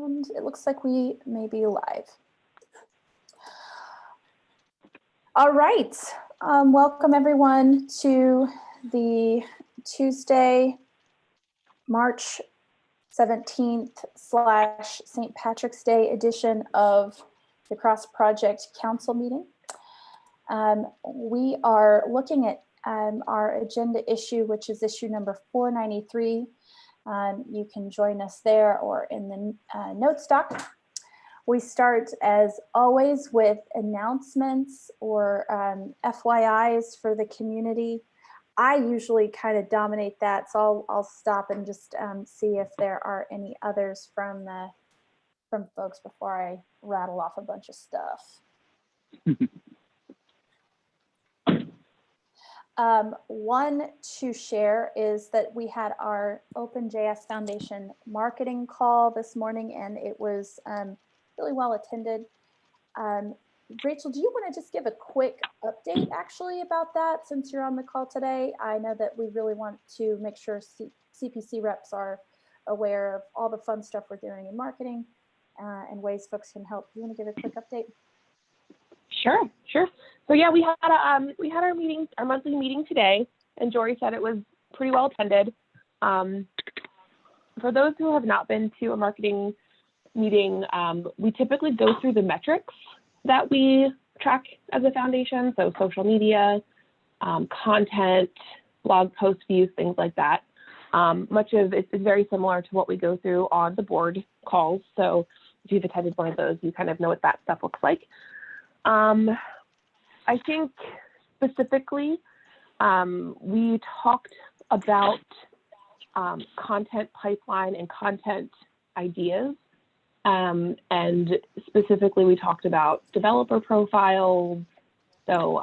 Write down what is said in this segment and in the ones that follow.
And it looks like we may be live. All right, welcome everyone to the Tuesday, March 17th / St. Patrick's Day edition of the Cross Project Council meeting. We are looking at our agenda issue, which is issue number 493. You can join us there or in the notes doc. We start, as always, with announcements or FYIs for the community. I usually kind of dominate that, so I'll stop and just see if there are any others from folks before I rattle off a bunch of stuff. One to share is that we had our OpenJS Foundation marketing call this morning, and it was really well attended. Rachel, do you want to just give a quick update actually about that since you're on the call today? I know that we really want to make sure CPC reps are aware of all the fun stuff we're doing in marketing and ways folks can help. Do you want to give a quick update? Sure. So yeah, we had our meeting, our monthly meeting today, and Jory said it was pretty well attended. For those who have not been to a marketing meeting, we typically go through the metrics that we track as a foundation, so social media, content, blog post views, things like that. Much of it is very similar to what we go through on the board calls. So if you've attended one of those, you kind of know what that stuff looks like. I think specifically, we talked about content pipeline and content ideas. And specifically, we talked about developer profiles. So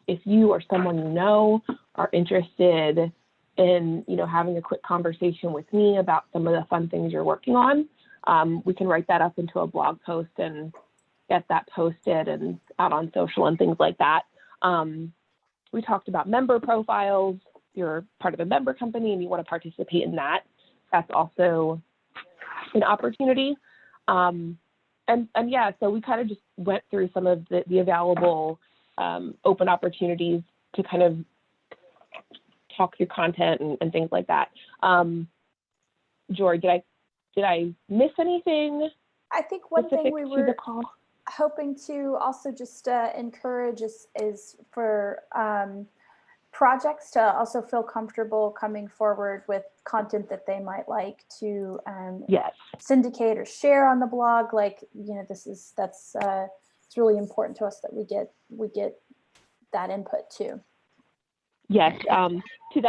if you or someone you know are interested in, having a quick conversation with me about some of the fun things you're working on, we can write that up into a blog post and get that posted and out on social and things like that. We talked about member profiles. If you're part of a member company and you want to participate in that, that's also an opportunity. And yeah, so we kind of just went through some of the available open opportunities to kind of talk through content and things like that. Jory, did I miss anything? I think one thing we were hoping to also just encourage is for projects to also feel comfortable coming forward with content that they might like to syndicate or share on the blog. Like, that's it's really important to us that we get that input too. Yes, to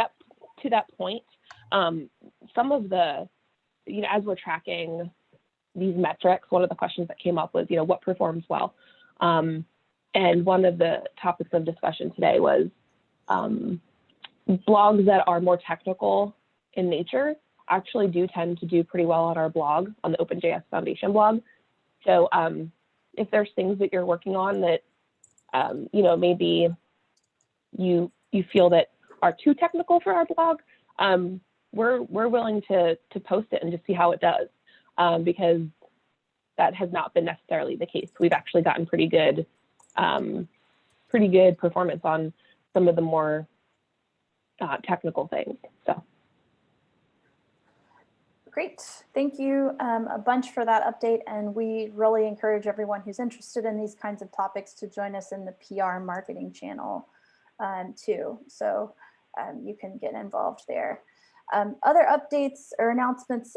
that point, some of the, as we're tracking these metrics, one of the questions that came up was, what performs well? And one of the topics of discussion today was blogs that are more technical in nature actually do tend to do pretty well on our blog, on the OpenJS Foundation blog. So if there's things that you're working on that, maybe you feel that are too technical for our blog, we're willing to post it and just see how it does. Because that has not been necessarily the case. We've actually gotten pretty good performance on some of the more technical things. So great, thank you a bunch for that update, and we really encourage everyone who's interested in these kinds of topics to join us in the PR marketing channel too. So you can get involved there. Other updates or announcements.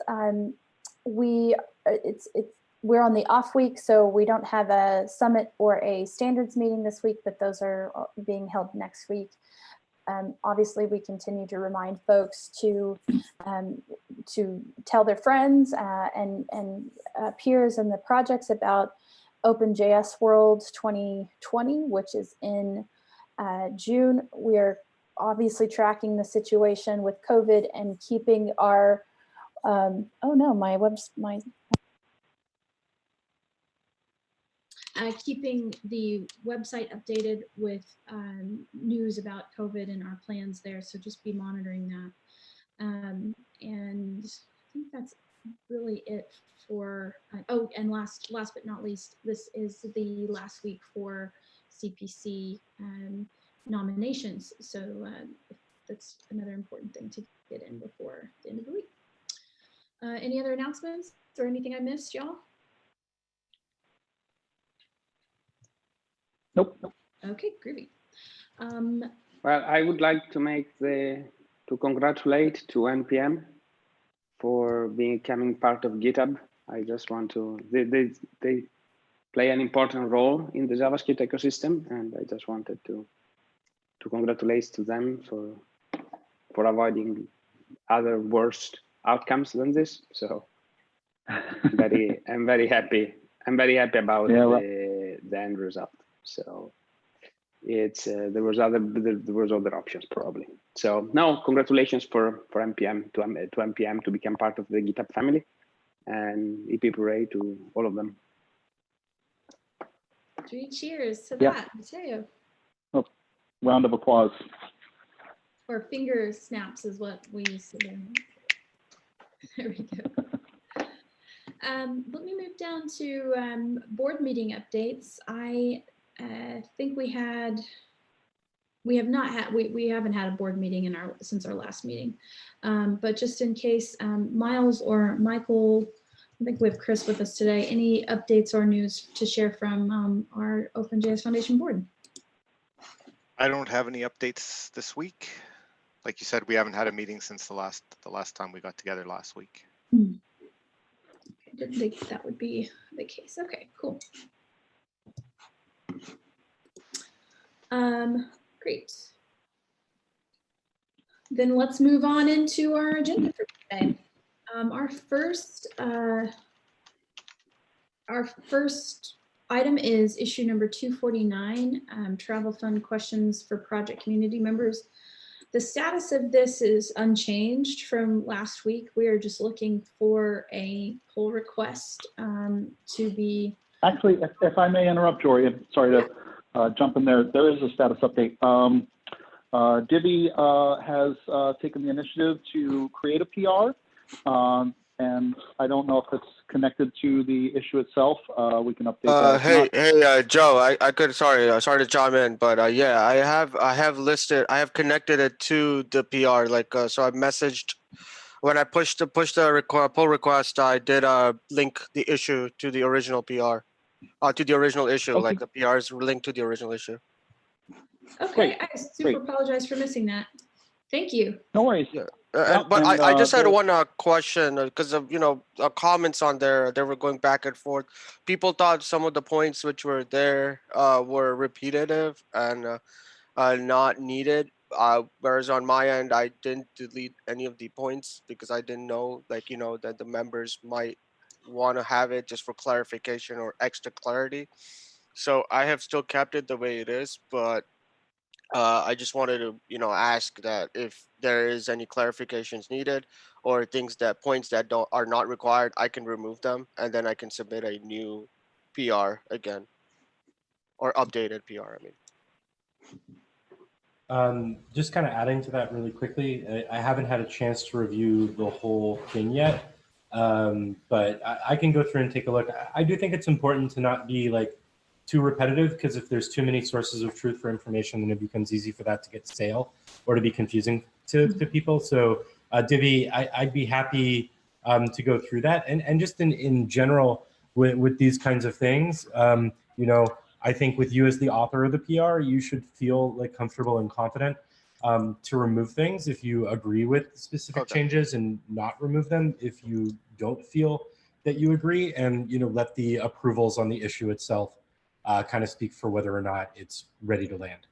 We're on the off week, so we don't have a summit or a standards meeting this week, but those are being held next week. Obviously, we continue to remind folks to tell their friends and peers in the projects about OpenJS World 2020, which is in June. We're obviously tracking the situation with COVID and keeping our keeping the website updated with news about COVID and our plans there. So just be monitoring that. And I think that's really it for, oh, and last but not least, this is the last week for CPC nominations. So that's another important thing to get in before the end of the week. Any other announcements or anything I missed, y'all? Nope. Okay, groovy. Well, I would like to congratulate to NPM for becoming part of GitHub. I just want to, they play an important role in the JavaScript ecosystem, and I just wanted to congratulate to them for avoiding other worst outcomes than this. So I'm very happy. I'm very happy about the end result. So it's there was other options probably. So no, congratulations for NPM to NPM to become part of the GitHub family, and EP hooray to all of them. 3 cheers to that, Mateo. Oh, round of applause. Or finger snaps is what we used to do. There we go. Let me move down to board meeting updates. I think we haven't had a board meeting since our last meeting. But just in case, Miles or Michael, I think we have Chris with us today. Any updates or news to share from our OpenJS Foundation board? I don't have any updates this week. Like you said, we haven't had a meeting since the last time we got together last week. I didn't think that would be the case. Okay, cool. Great. Then let's move on into our agenda for today. Our first item is issue number 249, travel fund questions for project community members. The status of this is unchanged from last week. We are just looking for a pull request to be. Actually, if I may interrupt, Jory, sorry to jump in there. There is a status update. Divi has taken the initiative to create a PR, and I don't know if it's connected to the issue itself. We can update that. Hey, Joe, I could, sorry to chime in, but yeah, I have connected it to the PR, like, so I messaged, when I pushed the pull request, I did link the issue to the original PR, to the original issue, Okay. like the PR is linked to the original issue. Okay, Great, I super apologize for missing that. Thank you. No worries. Yeah. Yeah, But I just had the- one question because of comments on there. They were going back and forth. People thought some of the points which were there were repetitive and not needed. Whereas on my end, I didn't delete any of the points because I didn't know, like, that the members might want to have it just for clarification or extra clarity. So I have still kept it the way it is, but I just wanted to, ask that if there is any clarifications needed or points that are not required, I can remove them and then I can submit a new PR again, or updated PR, I mean. Just kind of adding to that really quickly, I haven't had a chance to review the whole thing yet, but I can go through and take a look. I do think it's important to not be like too repetitive, because if there's too many sources of truth for information, then it becomes easy for that to get stale or to be confusing to people. So Divi, I'd be happy to go through that. And just in general with these kinds of things, I think with you as the author of the PR, you should feel like comfortable and confident to remove things if you agree with specific changes, and not remove them if you don't feel that you agree, and let the approvals on the issue itself kind of speak for whether or not it's ready to land.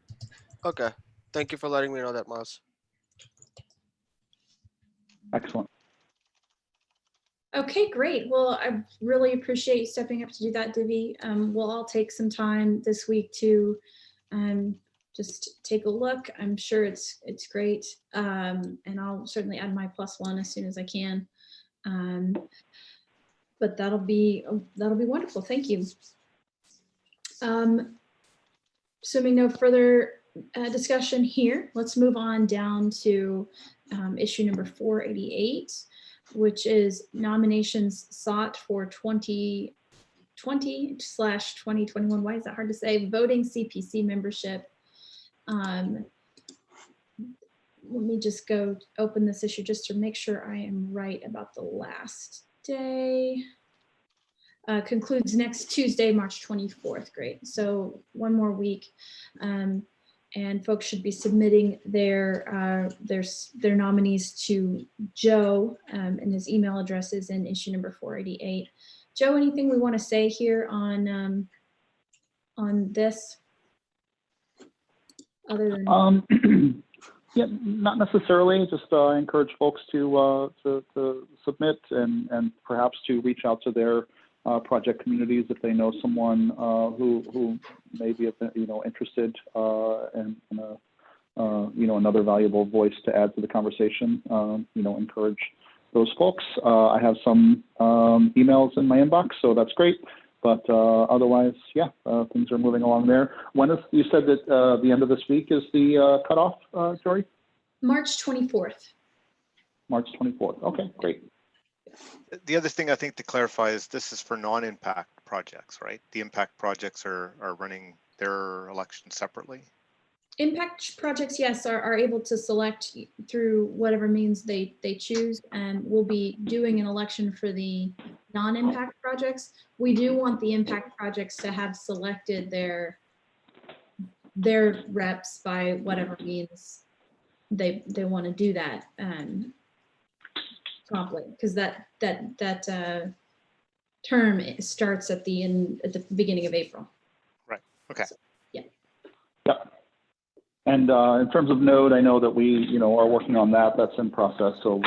Okay, thank you for letting me know that, Miles. Excellent. Okay, great. Well, I really appreciate you stepping up to do that, Divi. We'll all take some time this week to just take a look. I'm sure it's great, and I'll certainly add my +1 as soon as I can. But that'll be wonderful. Thank you. Assuming no further discussion here, let's move on down to issue number 488. which is nominations sought for 2020/2021. Why is that hard to say? Voting CPC membership. Let me just go open this issue just to make sure I am right about the last day. Concludes next Tuesday, March 24th. Great. So one more week. And folks should be submitting their nominees to Joe, and his email address is in issue number 488. Joe, anything we want to say here on this? Other than yeah, not necessarily. Just encourage folks to submit and perhaps to reach out to their project communities if they know someone who may be interested in another valuable voice to add to the conversation. Encourage those folks. I have some emails in my inbox, so that's great. But otherwise, yeah, things are moving along there. When is, you said that the end of this week is the cutoff, Jory? March 24th. March 24th. Okay, great. The other thing I think to clarify is this is for non-impact projects, right? The impact projects are running their election separately. Impact projects, yes, are able to select through whatever means they choose, and we'll be doing an election for the non-impact projects. We do want the impact projects to have selected their reps by whatever means they want to do that promptly, because that term starts at the beginning of April. Right. Okay. So, yeah. Yep. And in terms of Node, I know that we, are working on that. That's in process, so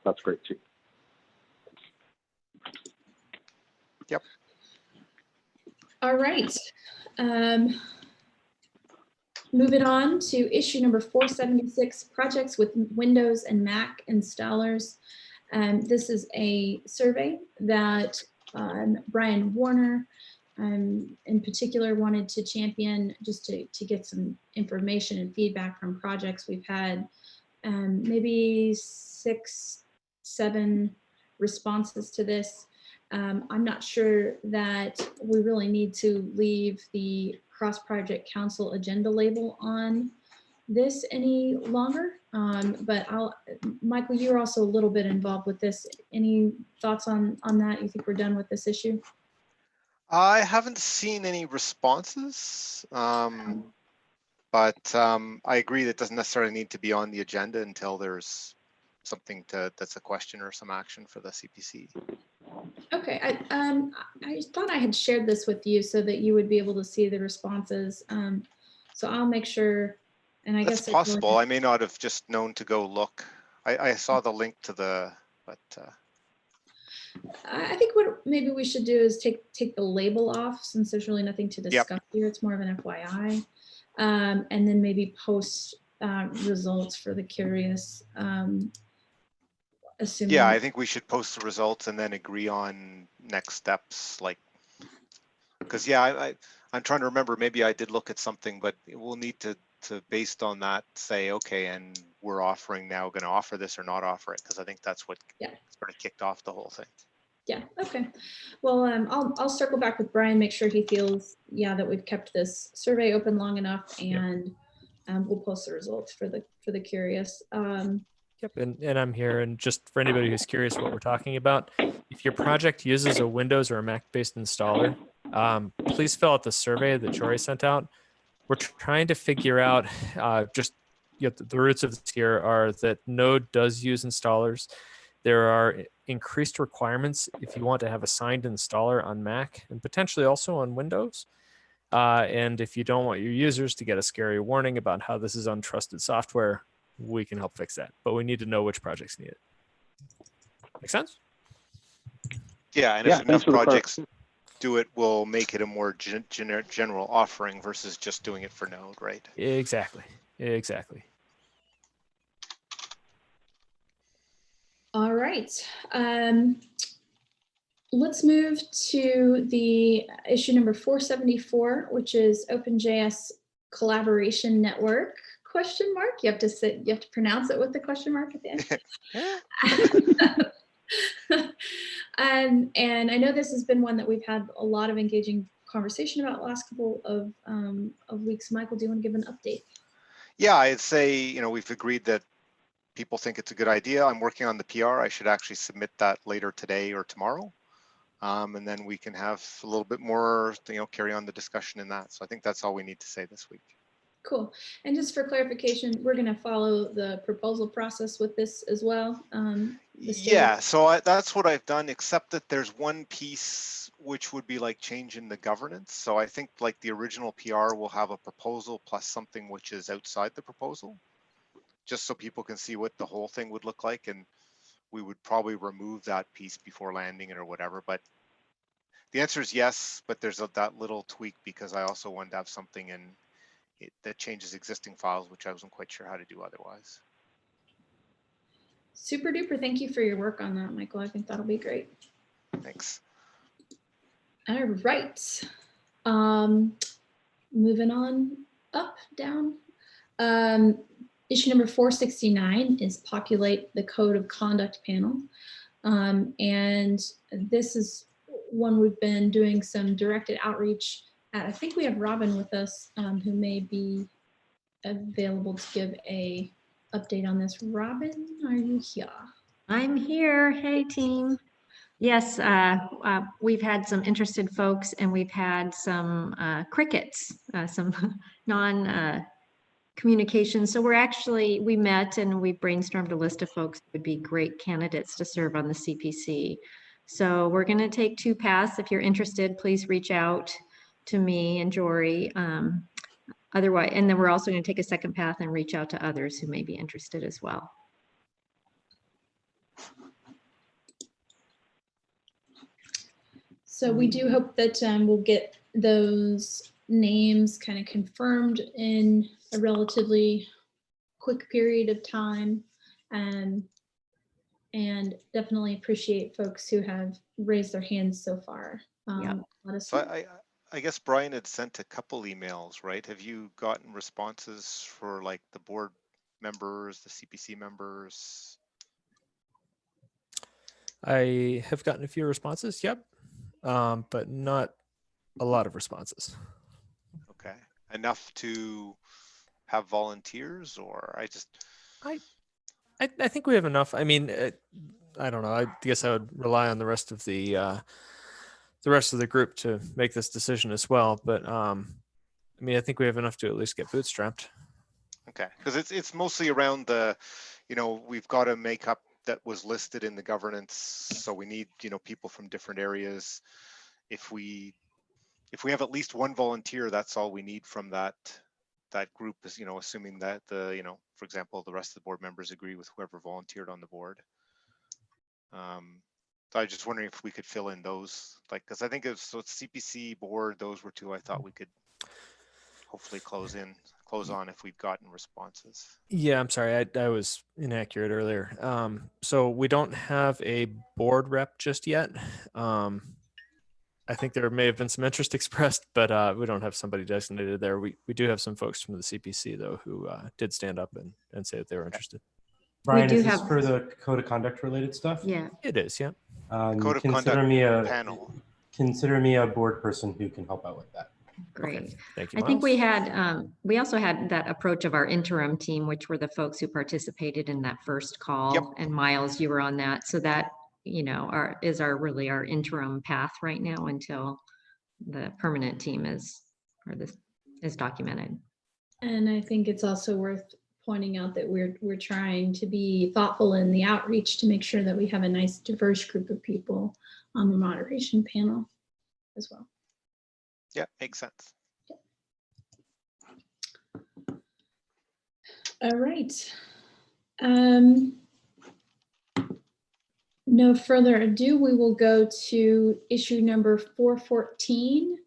that's great too. Yep. All right. Moving on to issue number 476, projects with Windows and Mac installers. This is a survey that Brian Warner in particular wanted to champion, just to get some information and feedback from projects. We've had maybe 6-7 responses to this. I'm not sure that we really need to leave the cross-project council agenda label on this any longer, but Michael, you're also a little bit involved with this. Any thoughts on that? You think we're done with this issue? I haven't seen any responses, but I agree that it doesn't necessarily need to be on the agenda until there's something that's a question or some action for the CPC. Okay, I thought I had shared this with you so that you would be able to see the responses. So I'll make sure, and I guess that's possible. I may not have just known to go look. I saw the link to the, but. I think what maybe we should do is take the label off, since there's really nothing to discuss here. It's more of an FYI, and then maybe post results for the curious. Assuming. Yeah, I think we should post the results and then agree on next steps. Because I'm trying to remember. Maybe I did look at something, but we'll need to based on that say, okay, and we're going to offer this or not offer it, because I think that's what sort of kicked off the whole thing. Yeah. Okay. Well, I'll circle back with Brian, make sure he feels that we've kept this survey open long enough, and we'll post the results for the curious. Yep, and I'm here, and just for anybody who's curious what we're talking about, if your project uses a Windows or a Mac-based installer, please fill out the survey that Jory sent out. We're trying to figure out the roots of this here are that Node does use installers. There are increased requirements if you want to have a signed installer on Mac and potentially also on Windows. And if you don't want your users to get a scary warning about how this is untrusted software, we can help fix that. But we need to know which projects need it. Make sense? Yeah, and if enough projects do it, we'll make it a more general offering versus just doing it for Node, right? Exactly. All right. Let's move to the issue number 474, which is OpenJS Collaboration Network ? You have to pronounce it with the question mark at the end. And I know this has been one that we've had a lot of engaging conversation about the last couple of weeks. Michael, do you want to give an update? Yeah, I'd say, you know, we've agreed that people think it's a good idea. I'm working on the PR. I should actually submit that later today or tomorrow. And then we can have a little bit more, you know, carry on the discussion in that. So I think that's all we need to say this week. Cool. And just for clarification, we're going to follow the proposal process with this as well. Yeah, so that's what I've done, except that there's one piece which would be like changing the governance. So I think like the original PR will have a proposal plus something which is outside the proposal, just so people can see what the whole thing would look like. And we would probably remove that piece before landing it or whatever. But the answer is yes, but there's that little tweak because I also wanted to have something in it that changes existing files, which I wasn't quite sure how to do otherwise. Super duper. Thank you for your work on that, Michael. I think that'll be great. Thanks. All right. Moving on up, down. Issue number 469 is populate the code of conduct panel. And this is one we've been doing some directed outreach at. I think we have Robin with us, who may be available to give a update on this. Robin, are you here? I'm here. Hey, team. Yes, we've had some interested folks and we've had some crickets, some non-communication. So we met and we brainstormed a list of folks who would be great candidates to serve on the CPC. So we're going to take two paths. If you're interested, please reach out to me and Jory. Otherwise, and then we're also going to take a second path and reach out to others who may be interested as well. So we do hope that we'll get those names kind of confirmed in a relatively quick period of time, and definitely appreciate folks who have raised their hands so far. Let us know. So I guess Brian had sent a couple emails, right? Have you gotten responses for like the board members, the CPC members? I have gotten a few responses, yep, but not a lot of responses. Okay, enough to have volunteers, or I think we have enough. I mean, I don't know. I guess I would rely on the rest of the group to make this decision as well. But I mean, I think we have enough to at least get bootstrapped. Okay, because it's mostly around the, you know, we've got a makeup that was listed in the governance, so we need, you know, people from different areas. If we have at least one volunteer, that's all we need from that group, is, you know, assuming that you know, for example, the rest of the board members agree with whoever volunteered on the board. So I was just wondering if we could fill in those, like, because I think it's CPC board, those were two I thought we could hopefully close on if we've gotten responses. Yeah, I'm sorry, I was inaccurate earlier. So we don't have a board rep just yet. I think there may have been some interest expressed, but we don't have somebody designated there. We do have some folks from the CPC though who did stand up and say that they were interested. Brian, is this for the code of conduct related stuff? Yeah, it is. Yeah. Code of conduct panel. Consider me a board person who can help out with that. great. Okay. Thank you, I think Miles. we also had that approach of our interim team, which were the folks who participated in that first call. Yep. And Miles, you were on that. So that, you know, is really our interim path right now until the permanent team is documented. And I think it's also worth pointing out that we're trying to be thoughtful in the outreach to make sure that we have a nice diverse group of people on the moderation panel as well. Yeah, makes sense. All right. No further ado, we will go to issue number 414,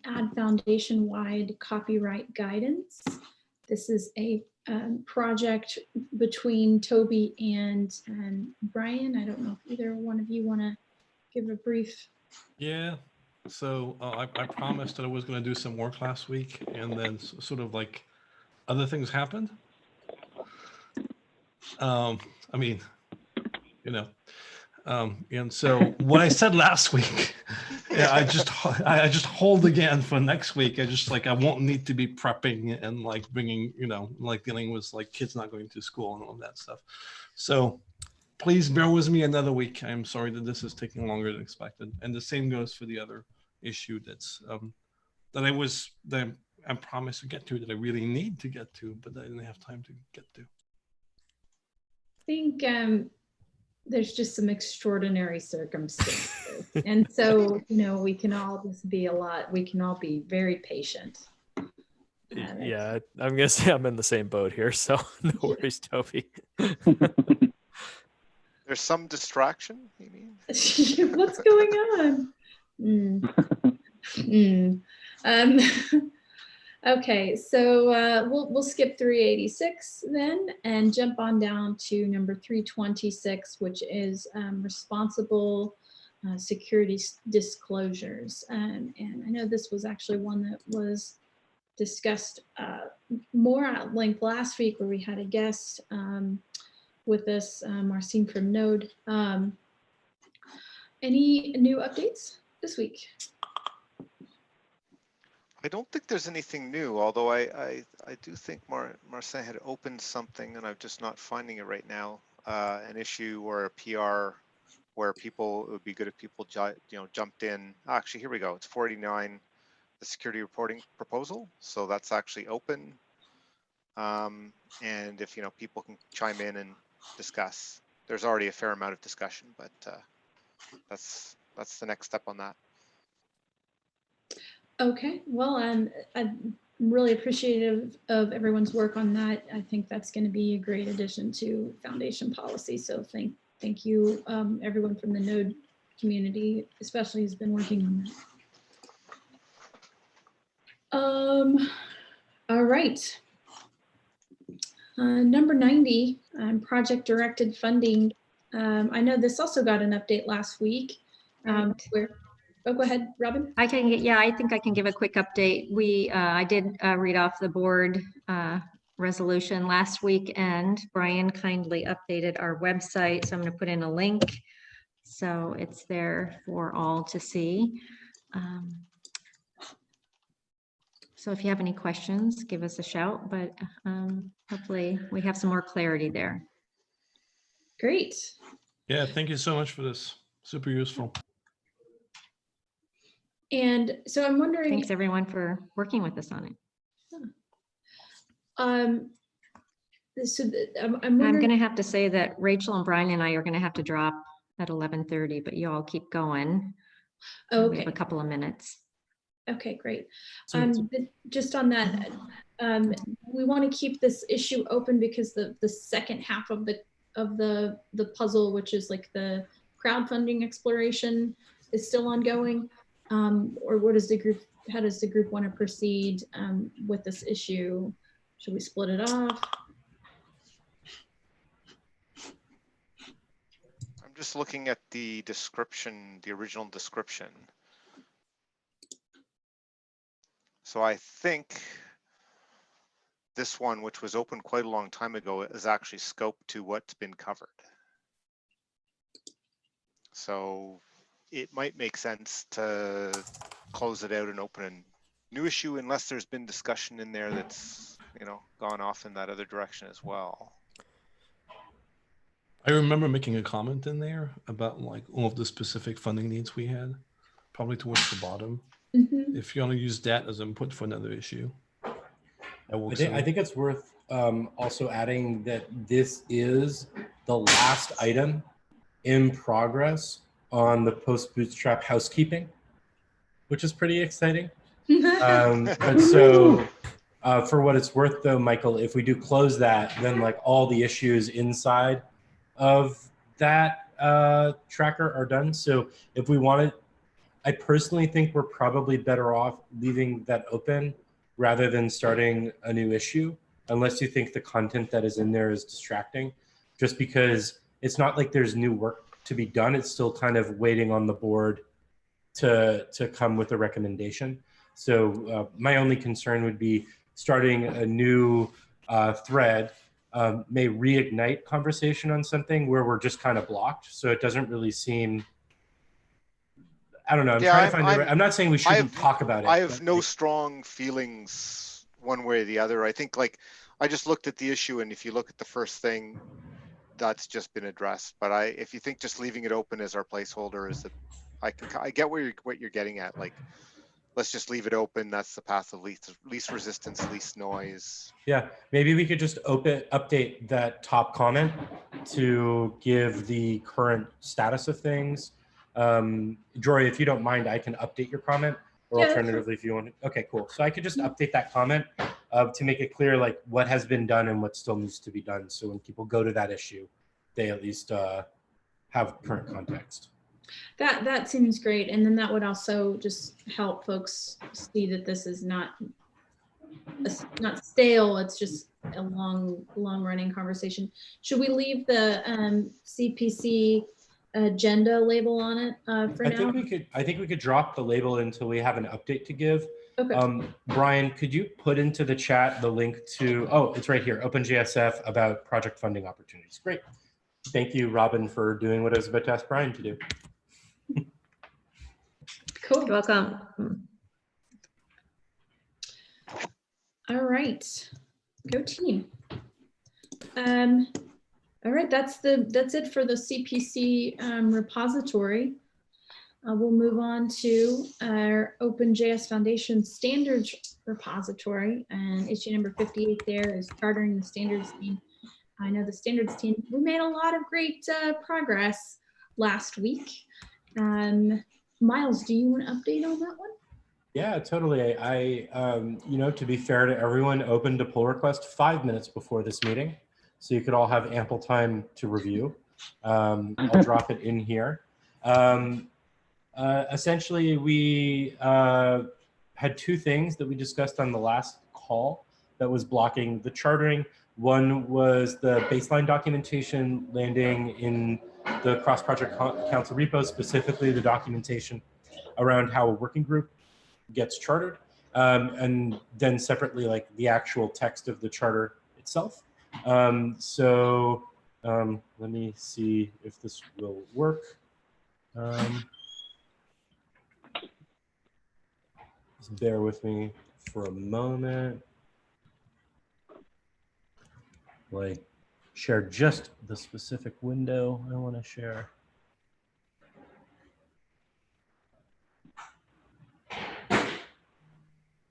add foundation-wide copyright guidance. This is a project between Toby and Brian. I don't know if either one of you want to give a brief. Yeah, so I promised that I was going to do some work last week, and then sort of like other things happened. I mean, you know. And so what I said last week, yeah, I just hold again for next week. I won't need to be prepping and like bringing, you know, like dealing with like kids not going to school and all that stuff. So please bear with me another week. I'm sorry that this is taking longer than expected. And the same goes for the other issue that's that I promised to get to, that I really need to get to, but I didn't have time to get to. I think there's just some extraordinary circumstances. And so, you know, we can all be very patient. Yeah, I'm gonna say I'm in the same boat here, so no worries, Toby. There's some distraction, you mean? What's going on? Okay, so we'll skip 386 then and jump on down to number 326, which is responsible security disclosures. And I know this was actually one that was discussed more at length last week, where we had a guest with us, Marcin from Node. Any new updates this week? I don't think there's anything new, although I do think Marcin had opened something, and I'm just not finding it right now. An issue or a PR where it would be good if people jumped in. Actually, here we go. It's 489, the security reporting proposal. So that's actually open. And if people can chime in and discuss, there's already a fair amount of discussion, but that's the next step on that. Okay, well, I'm really appreciative of everyone's work on that. I think that's going to be a great addition to Foundation policy. So thank you, everyone from the Node community, especially who's been working on that. All right. Number 90, project directed funding. I know this also got an update last week. Oh, go ahead, Robin. I think I can give a quick update. I did read off the board resolution last week, and Brian kindly updated our website. So I'm going to put in a link so it's there for all to see. So if you have any questions, give us a shout, but hopefully we have some more clarity there. Great. Yeah, thank you so much for this. Super useful. And so I'm wondering. Thanks everyone for working with us on it. I'm going to have to say that Rachel and Brian and I are going to have to drop at 11:30, but you all keep going. Okay. We have a couple of minutes. Okay, great. Just on that, we want to keep this issue open because the second half of the puzzle, which is like the crowdfunding exploration, is still ongoing. Or how does the group want to proceed with this issue? Should we split it off? I'm just looking at the description, the original description. So I think this one, which was open quite a long time ago, is actually scoped to what's been covered. So it might make sense to close it out and open a new issue unless there's been discussion in there that's, gone off in that other direction as well. I remember making a comment in there about like all of the specific funding needs we had, probably towards the bottom. Mm-hmm. If you want to use that as input for another issue. I think it's worth also adding that this is the last item in progress on the post-bootstrap housekeeping, which is pretty exciting. But so for what it's worth though, Michael, if we do close that, then like all the issues inside of that tracker are done. So if we wanted, I personally think we're probably better off leaving that open rather than starting a new issue, unless you think the content that is in there is distracting, just because it's not like there's new work to be done. It's still kind of waiting on the board to come with a recommendation. So my only concern would be starting a new thread may reignite conversation on something where we're just kind of blocked. So it doesn't really seem, I don't know. I'm trying to find the right, I'm not saying we shouldn't talk about it. I have no like, strong feelings one way or the other. I think like, I just looked at the issue, and if you look at the first thing, that's just been addressed. But if you think just leaving it open as our placeholder is I get what you're getting at. Like, let's just leave it open. That's the path of least resistance, least noise. Yeah, maybe we could just update that top comment to give the current status of things. Jory, if you don't mind, I can update your comment, or Yeah, alternatively, if you want. Okay, cool. So I could just update that comment to make it clear, like what has been done and what still needs to be done. So when people go to that issue, they at least have current context. That seems great, and then that would also just help folks see that this is not stale. It's just a long running conversation. Should we leave the CPC agenda label on it for now? I think we could drop the label until we have an update to give. Okay. Brian, could you put into the chat the link to, oh, it's right here, OpenJSF about project funding opportunities. Great. Thank you, Robin, for doing what I was about to ask Brian to do. Cool. You're welcome. All right, go team. All right, that's it for the CPC repository. We'll move on to our OpenJS Foundation standards repository, and issue number 58 there is chartering the standards team. I know the standards team, we made a lot of great progress last week. Miles, do you want to update on that one? Yeah, totally. I to be fair to everyone, opened a pull request 5 minutes before this meeting, so you could all have ample time to review. I'll drop it in here. Essentially, we had two things that we discussed on the last call that was blocking the chartering. One was the baseline documentation landing in the cross-project council repo, specifically the documentation around how a working group gets chartered, and then separately, like the actual text of the charter itself. Let me see if this will work. Just bear with me for a moment. Like, share just the specific window I want to share.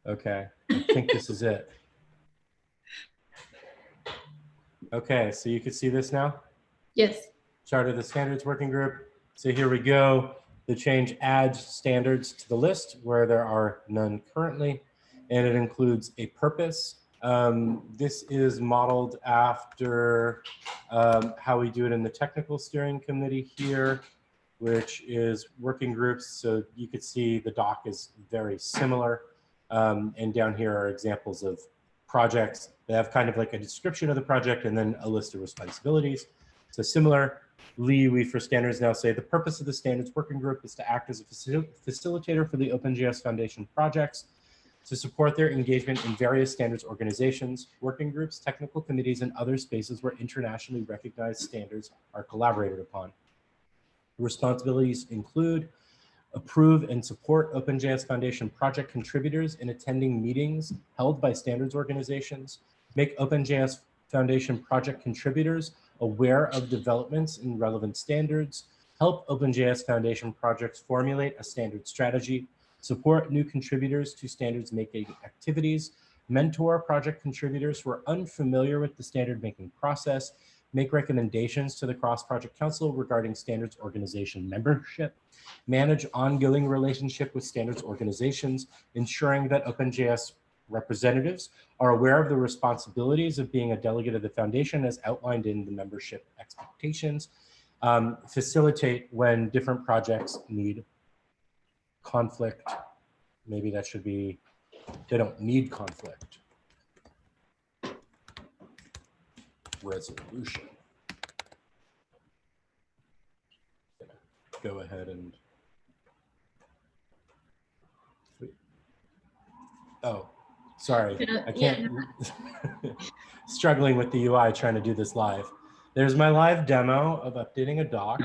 Okay, I think this is it. Okay, so you can see this now? Yes. Charter the standards working group. So here we go. The change adds standards to the list where there are none currently, and it includes a purpose. This is modeled after how we do it in the technical steering committee here, which is working groups. So you could see the doc is very similar. And down here are examples of projects. They have kind of like a description of the project and then a list of responsibilities. So similarly, we for standards now say the purpose of the standards working group is to act as a facilitator for the OpenJS Foundation projects, to support their engagement in various standards organizations, working groups, technical committees, and other spaces where internationally recognized standards are collaborated upon. The responsibilities include approve and support OpenJS Foundation project contributors in attending meetings held by standards organizations, make OpenJS Foundation project contributors aware of developments in relevant standards, help OpenJS Foundation projects formulate a standard strategy, support new contributors to standards making activities, mentor project contributors who are unfamiliar with the standard making process, make recommendations to the cross-project council regarding standards organization membership, manage ongoing relationship with standards organizations, ensuring that OpenJS representatives are aware of the responsibilities of being a delegate of the foundation as outlined in the membership expectations, facilitate when different projects need conflict. Maybe that should be, they don't need conflict. Resolution. Go ahead and, oh, Sorry, Yeah, I can't. Struggling with the UI trying to do this live. There's my live demo of updating a doc.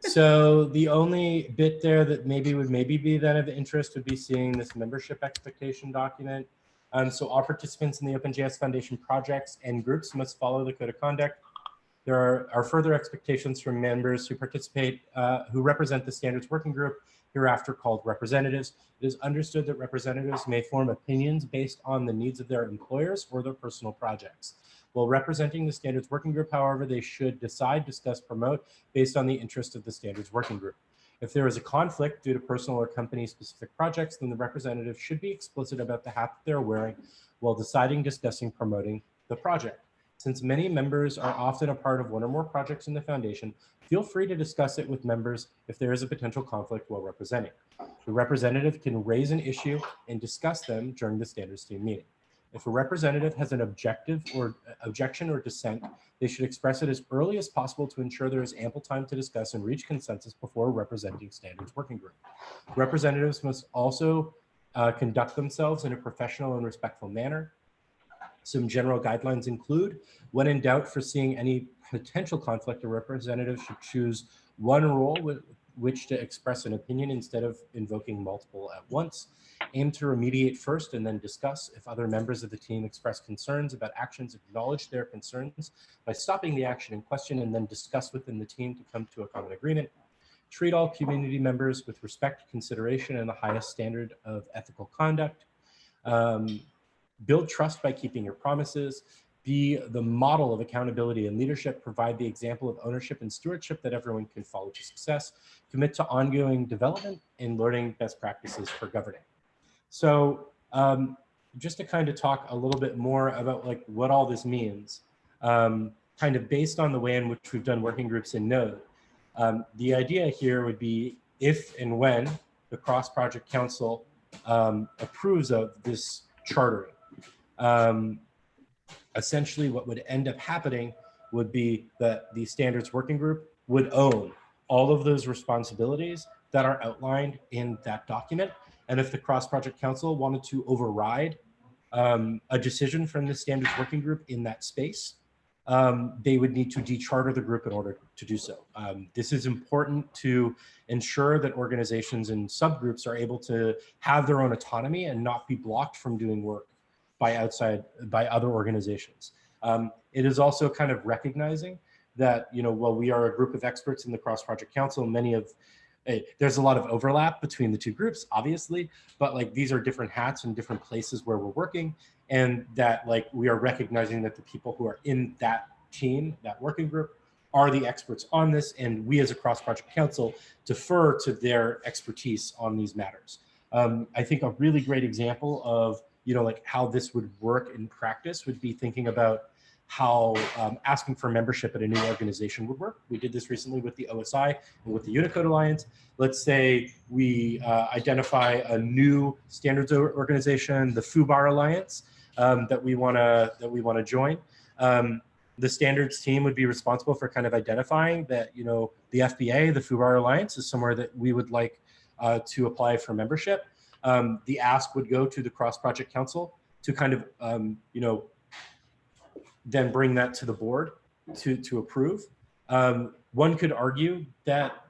So the only bit there that would be then of interest would be seeing this membership expectation document. So all participants in the OpenJS Foundation projects and groups must follow the code of conduct. There are further expectations from members who participate, who represent the standards working group, hereafter called representatives. It is understood that representatives may form opinions based on the needs of their employers or their personal projects. While representing the standards working group, however, they should decide, discuss, promote based on the interest of the standards working group. If there is a conflict due to personal or company specific projects, then the representative should be explicit about the hat that they're wearing while deciding, discussing, promoting the project. Since many members are often a part of one or more projects in the foundation, feel free to discuss it with members if there is a potential conflict while representing. The representative can raise an issue and discuss them during the standards team meeting. If a representative has an objection or dissent, they should express it as early as possible to ensure there is ample time to discuss and reach consensus before representing standards working group. Representatives must also conduct themselves in a professional and respectful manner. Some general guidelines include, when in doubt foreseeing any potential conflict, a representative should choose one role with which to express an opinion instead of invoking multiple at once. Aim to remediate first and then discuss. If other members of the team express concerns about actions, acknowledge their concerns by stopping the action in question and then discuss within the team to come to a common agreement. Treat all community members with respect, consideration, and the highest standard of ethical conduct. Build trust by keeping your promises. Be the model of accountability and leadership. Provide the example of ownership and stewardship that everyone can follow to success. Commit to ongoing development and learning best practices for governing. So just to kind of talk a little bit more about like what all this means, kind of based on the way in which we've done working groups in Node, the idea here would be if and when the cross-project council approves of this chartering. Essentially what would end up happening would be that the standards working group would own all of those responsibilities that are outlined in that document. And if the cross-project council wanted to override a decision from the standards working group in that space, they would need to decharter the group in order to do so. This is important to ensure that organizations and subgroups are able to have their own autonomy and not be blocked from doing work by other organizations. It is also kind of recognizing that, while we are a group of experts in the cross-project council, there's a lot of overlap between the two groups, obviously, but like these are different hats and different places where we're working, and that like we are recognizing that the people who are in that team, that working group, are the experts on this, and we as a cross-project council defer to their expertise on these matters. I think a really great example of like how this would work in practice would be thinking about how asking for membership at a new organization would work. We did this recently with the OSI and with the Unicode Alliance. Let's say we identify a new standards organization, the FUBAR Alliance, that we want to join. The standards team would be responsible for kind of identifying that the FBA, the FUBAR Alliance, is somewhere that we would like to apply for membership. The ask would go to the cross-project council to kind of then bring that to the board to approve. One could argue that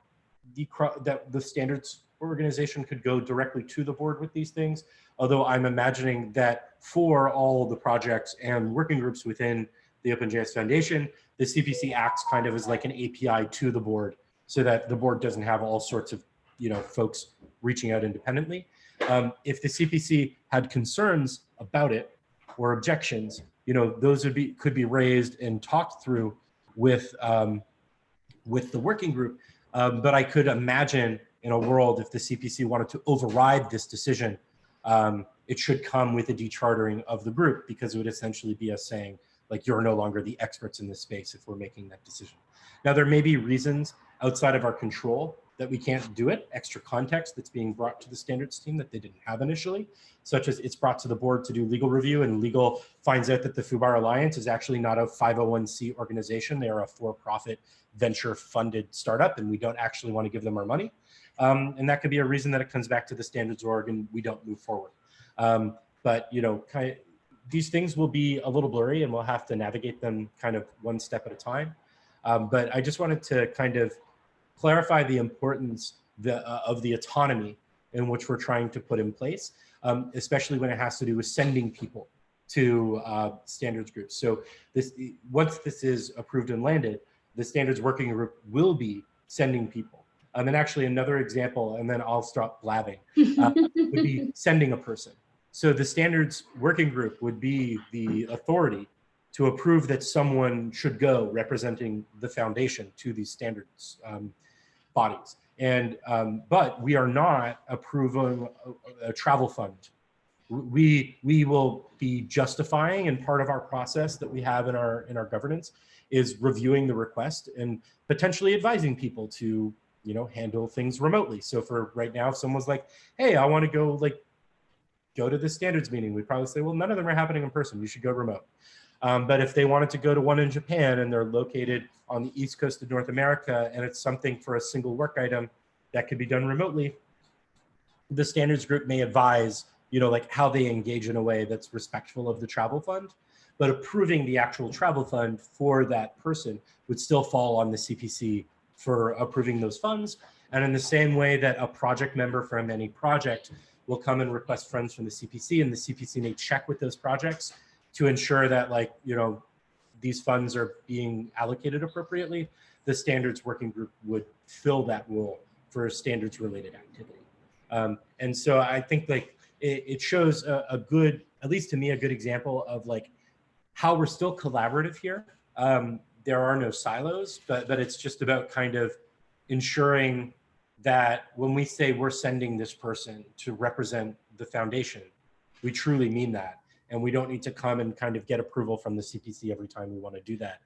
the standards organization could go directly to the board with these things, although I'm imagining that for all the projects and working groups within the OpenJS Foundation, the CPC acts kind of as like an API to the board so that the board doesn't have all sorts of folks reaching out independently. If the CPC had concerns about it or objections, those could be raised and talked through with the working group. But I could imagine in a world if the CPC wanted to override this decision, it should come with a dechartering of the group, because it would essentially be us saying, like, you're no longer the experts in this space if we're making that decision. Now, there may be reasons outside of our control that we can't do it, extra context that's being brought to the standards team that they didn't have initially, such as it's brought to the board to do legal review, and legal finds out that the FUBAR Alliance is actually not a 501c organization. They are a for-profit venture-funded startup, and we don't actually want to give them our money. And that could be a reason that it comes back to the standards org and we don't move forward. but these things will be a little blurry and we'll have to navigate them kind of one step at a time. But I just wanted to kind of clarify the importance of the autonomy in which we're trying to put in place, especially when it has to do with sending people to standards groups. So once this is approved and landed, the standards working group will be sending people. And actually another example, and then I'll stop blabbing, would be sending a person. So the standards working group would be the authority to approve that someone should go representing the foundation to these standards bodies. And but we are not approving a travel fund. We will be justifying, and part of our process that we have in our governance is reviewing the request and potentially advising people to handle things remotely. So for right now, if someone's like, hey, I want to go to the standards meeting, we'd probably say, well, none of them are happening in person, you should go remote. But if they wanted to go to one in Japan and they're located on the East Coast of North America and it's something for a single work item that could be done remotely, the standards group may advise, how they engage in a way that's respectful of the travel fund, but approving the actual travel fund for that person would still fall on the CPC for approving those funds. And in the same way that a project member from any project will come and request funds from the CPC, and the CPC may check with those projects to ensure that these funds are being allocated appropriately, the standards working group would fill that role for standards related activity. And so I think it shows a good, at least to me, a good example of how we're still collaborative here. There are no silos, but it's just about kind of ensuring that when we say we're sending this person to represent the foundation, we truly mean that. And we don't need to come and kind of get approval from the CPC every time we want to do that,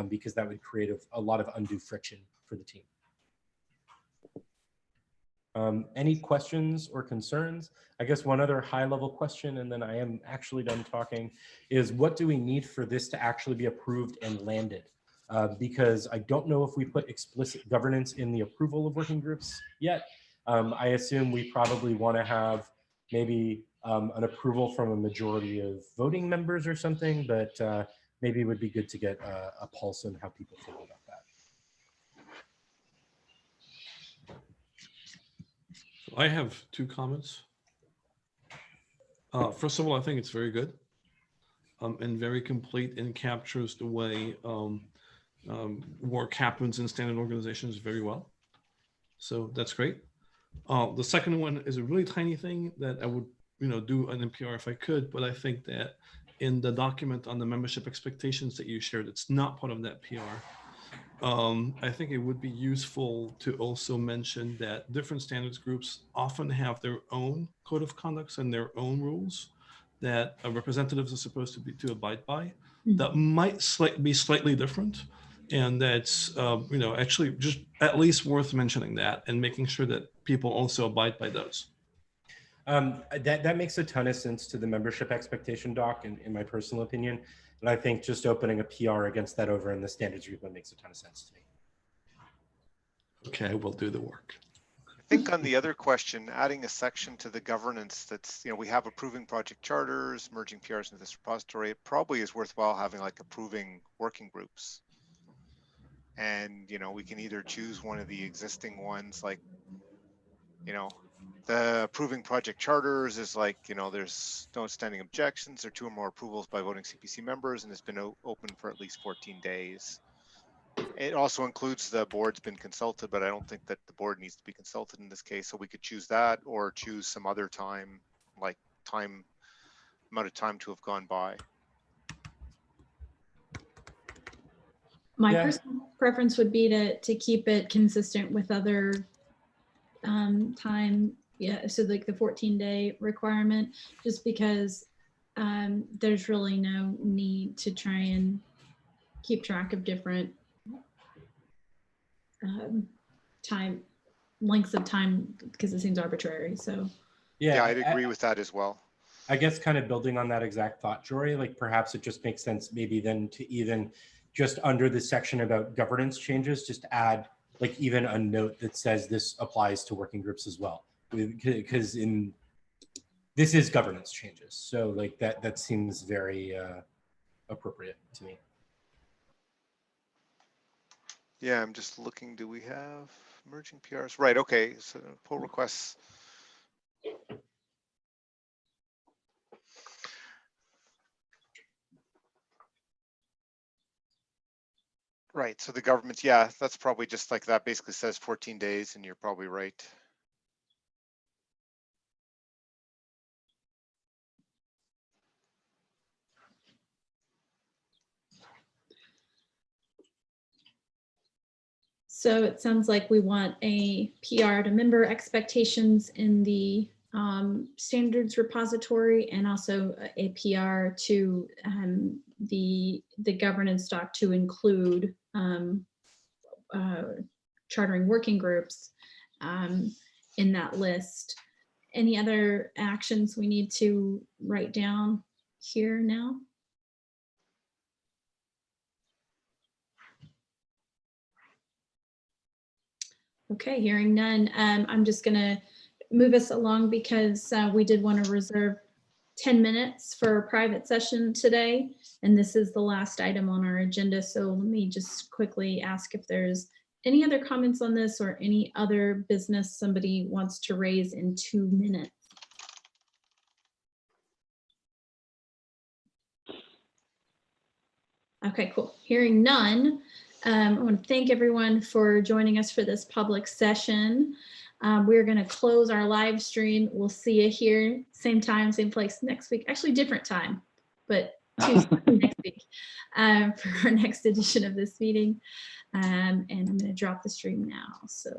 because that would create a lot of undue friction for the team. Any questions or concerns? I guess one other high level question, and then I am actually done talking, is what do we need for this to actually be approved and landed? Because I don't know if we put explicit governance in the approval of working groups yet. I assume we probably want to have maybe an approval from a majority of voting members or something, but maybe it would be good to get a pulse on how people feel about that. So I have 2 comments. First of all, I think it's very good and very complete and captures the way work happens in standard organizations very well. So that's great. The second one is a really tiny thing that I would do an NPR if I could, but I think that in the document on the membership expectations that you shared, it's not part of that PR. I think it would be useful to also mention that different standards groups often have their own code of conducts and their own rules that representatives are supposed to abide by, that might be slightly different. And that's, actually just at least worth mentioning that and making sure that people also abide by those. That makes a ton of sense to the membership expectation doc, in my personal opinion. And I think just opening a PR against that over in the standards group makes a ton of sense to me. Okay, we'll do the work. I think on the other question, adding a section to the governance that's, we have approving project charters, merging PRs into this repository, it probably is worthwhile having approving working groups. And, we can either choose one of the existing ones, the approving project charters is there's no standing objections or 2 or more approvals by voting CPC members, and it's been open for at least 14 days. It also includes the board's been consulted, but I don't think that the board needs to be consulted in this case. So we could choose that or choose some other time, amount of time to have gone by. My personal preference would be to keep it consistent with other time. Yeah, so the 14-day requirement, just because there's really no need to try and keep track of different lengths of time, because it seems arbitrary. So yeah, I'd agree with that as well. I guess kind of building on that exact thought, Jory, perhaps it just makes sense maybe then to even just under the section about governance changes, just add even a note that says this applies to working groups as well. Because this is governance changes. So like that seems very appropriate to me. Yeah, I'm just looking, do we have merging PRs? Right, okay, so pull requests. Right, so the government, yeah, that's probably just like that basically says 14 days and you're probably right. So it sounds like we want a PR to member expectations in the standards repository, and also a PR to the governance doc to include chartering working groups in that list. Any other actions we need to write down here now? Okay, hearing none, I'm just gonna move us along because we did want to reserve 10 minutes for a private session today, and this is the last item on our agenda. So let me just quickly ask if there's any other comments on this or any other business somebody wants to raise in 2 minutes. Okay, cool. Hearing none, I want to thank everyone for joining us for this public session. We're going to close our live stream. We'll see you here, same time, same place next week. Actually, different time, but Tuesday next week for our next edition of this meeting. And I'm going to drop the stream now. So.